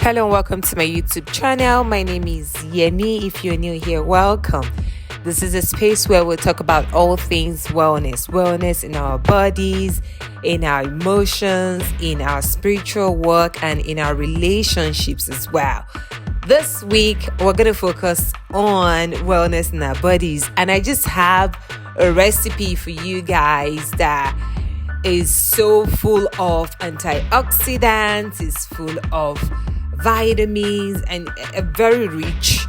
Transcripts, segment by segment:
Hello and welcome to my YouTube channel. My name is Yemmy. If you're new here, welcome. This is a space where we'll talk about all things wellness in our bodies, in our emotions, in our spiritual work, and in our relationships as well. This week, we're going to focus on wellness in our bodies, and I just have a recipe for you guys that is so full of antioxidants, is full of vitamins, and a very rich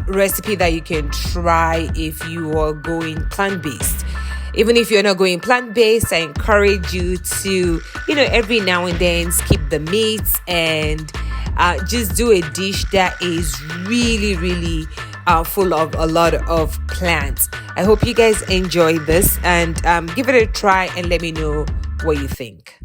recipe that you can try if you are going plant-based. Even if you're not going plant-based, I encourage you to, every now and then skip the meats and just do a dish that is really full of a lot of plants. I hope you guys enjoy this and give it a try and let me know what you think.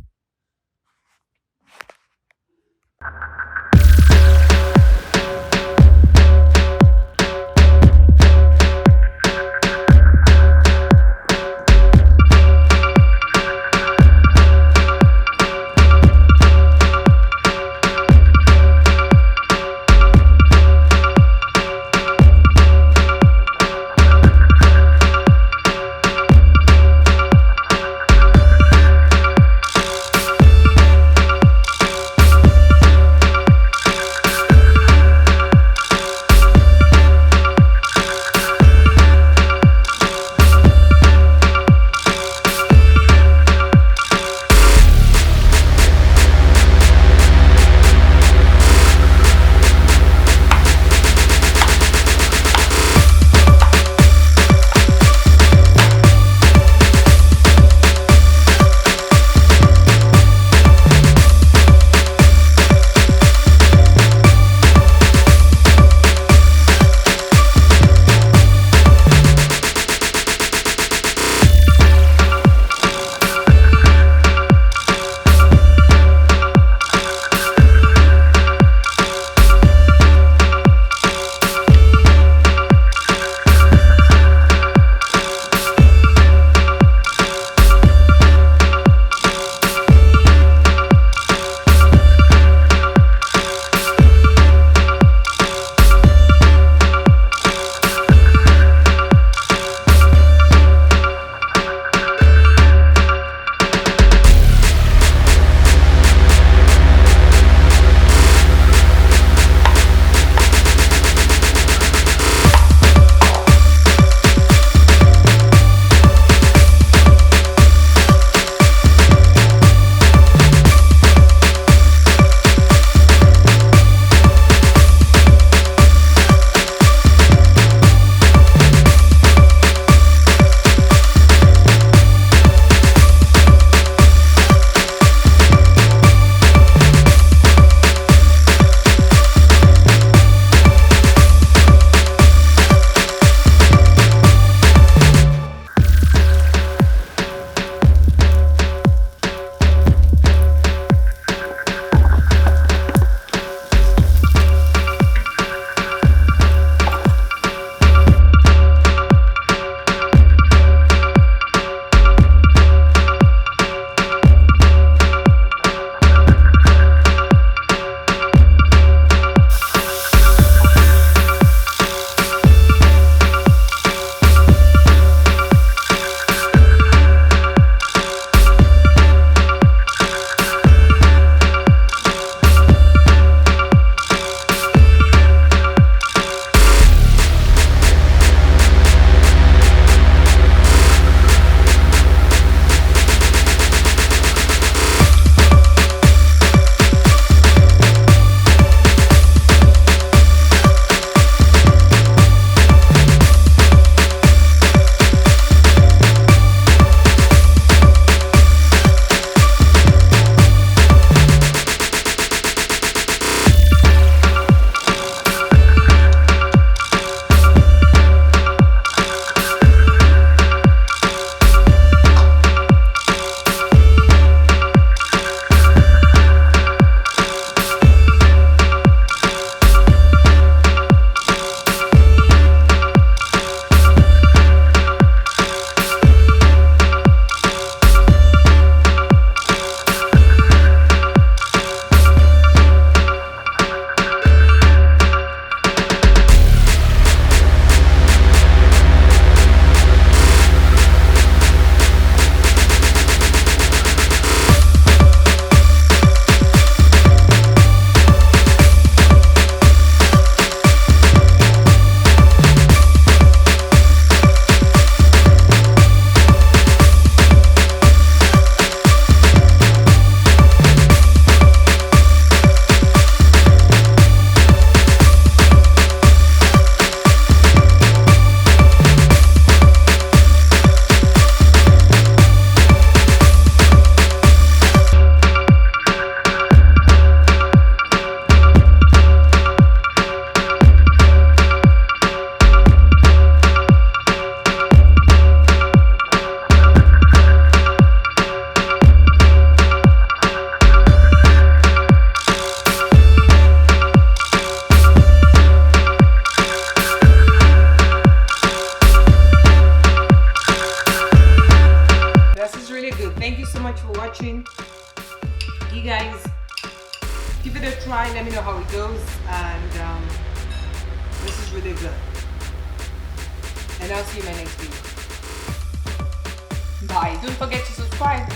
watching. You guys give it a try. Let me know how it goes. And this is really good. And I'll see you in my next video. Bye. Don't forget to subscribe.